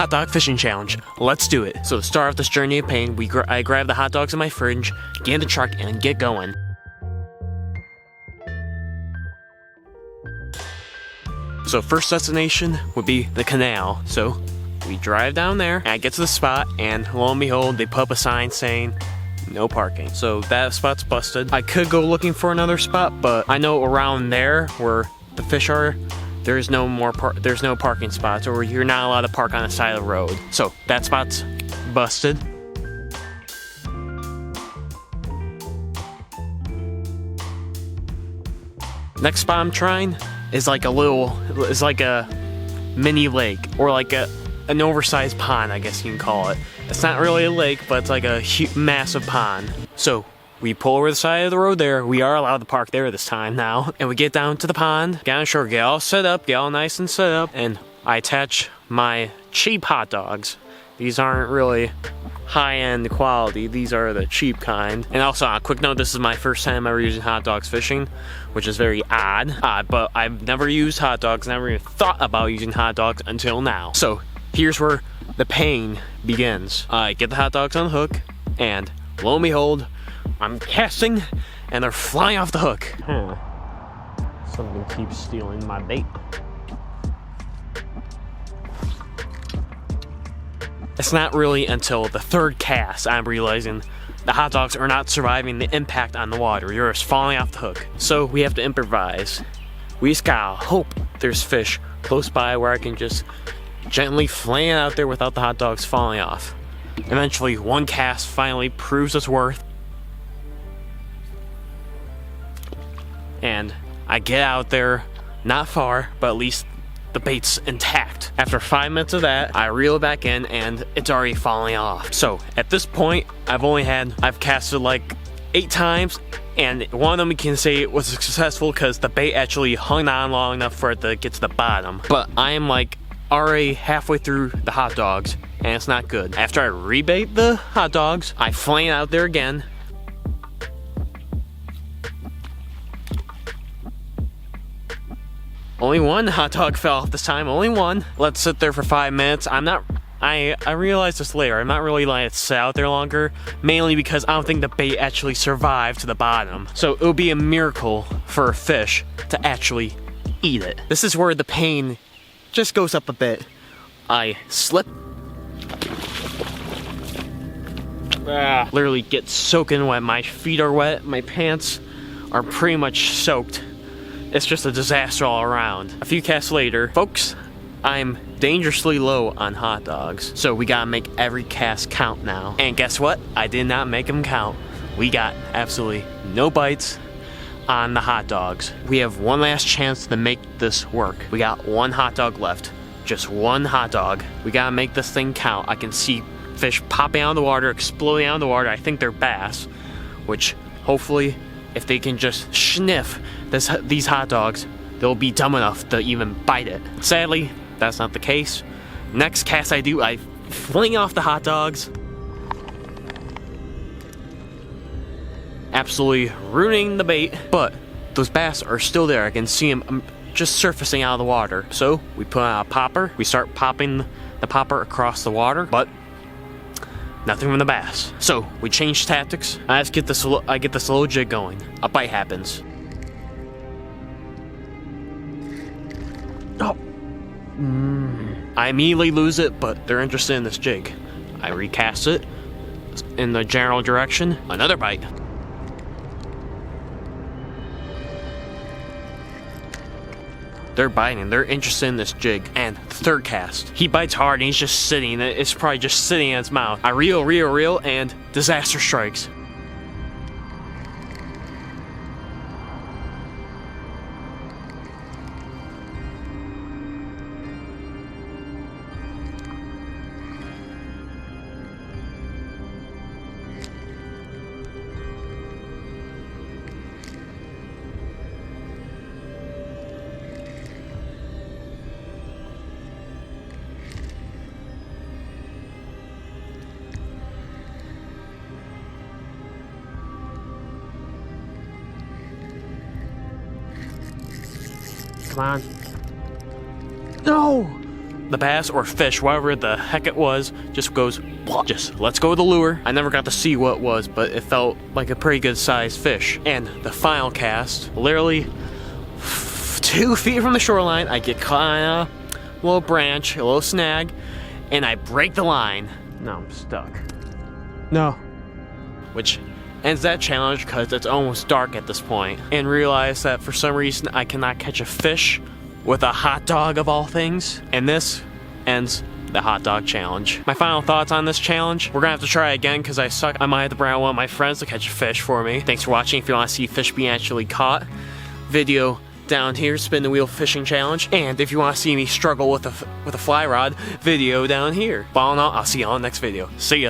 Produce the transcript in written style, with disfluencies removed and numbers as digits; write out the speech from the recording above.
hot dog fishing challenge. Let's do it. So to start off this journey of pain, I grab the hot dogs in my fridge, get in the truck, and get going. So first destination would be the canal. So we drive down there, and I get to the spot, and lo and behold, they put up a sign saying, no parking. So that spot's busted. I could go looking for another spot, but I know around there where the fish are, there's no parking spots, or you're not allowed to park on the side of the road. So that spot's busted. Next spot I'm trying is like a mini lake, or like an oversized pond, I guess you can call it. It's not really a lake, but it's like a massive pond. So we pull over the side of the road there. We are allowed to park there this time now. And we get down to the pond, get on shore, get all set up, get all nice and set up, and I attach my cheap hot dogs. These aren't really high-end quality. These are the cheap kind. And also, on a quick note, this is my first time ever using hot dogs fishing, which is very odd. But I've never used hot dogs, never even thought about using hot dogs until now. So here's where the pain begins. I get the hot dogs on the hook, and lo and behold, I'm casting, and they're flying off the hook. Something keeps stealing my bait. It's not really until the third cast I'm realizing the hot dogs are not surviving the impact on the water. They're just falling off the hook. So we have to improvise. We just gotta hope there's fish close by where I can just gently fling it out there without the hot dogs falling off. Eventually, one cast finally proves its worth. And I get out there, not far, but at least the bait's intact. After 5 minutes of that, I reel it back in, and it's already falling off. So at this point, I've casted like 8 times, and one of them you can say it was successful because the bait actually hung on long enough for it to get to the bottom. But I am like already halfway through the hot dogs, and it's not good. After I rebait the hot dogs, I fling it out there again. Only one hot dog fell off this time, only one. Let's sit there for 5 minutes. I realized this later, I'm not really letting it sit out there longer, mainly because I don't think the bait actually survived to the bottom. So it would be a miracle for a fish to actually eat it. This is where the pain just goes up a bit. I slip. Literally get soaking wet. My feet are wet, my pants are pretty much soaked. It's just a disaster all around. A few casts later, folks, I'm dangerously low on hot dogs. So we gotta make every cast count now. And guess what? I did not make them count. We got absolutely no bites on the hot dogs. We have one last chance to make this work. We got one hot dog left. Just one hot dog. We gotta make this thing count. I can see fish popping out of the water, exploding out of the water. I think they're bass, which hopefully, if they can just sniff these hot dogs, they'll be dumb enough to even bite it. Sadly, that's not the case. Next cast I do, I fling off the hot dogs. Absolutely ruining the bait, but those bass are still there. I can see them just surfacing out of the water. So we put on a popper, we start popping the popper across the water, but nothing from the bass. So we change tactics. I get this little jig going. A bite happens. Oh. I immediately lose it, but they're interested in this jig. I recast it in the general direction. Another bite. They're biting, they're interested in this jig. And the third cast. He bites hard and he's just sitting. It's probably just sitting in his mouth. I reel, and disaster strikes. Come on. No! the bass or fish, whatever the heck it was, just goes, just lets go of the lure. I never got to see what it was, but it felt like a pretty good sized fish. And the final cast, literally 2 feet from the shoreline, I get caught on a little branch, a little snag, and I break the line. Now I'm stuck. No. Which ends that challenge because it's almost dark at this point, and realize that for some reason I cannot catch a fish with a hot dog of all things, and this ends the hot dog challenge. My final thoughts on this challenge: we're gonna have to try again because I suck. I might have to bring out one of my friends to catch a fish for me. Thanks for watching. If you want to see fish being actually caught, video down here, spin the wheel fishing challenge. And if you want to see me struggle with a fly rod, video down here. But all in all, I'll see you on the next video. See ya.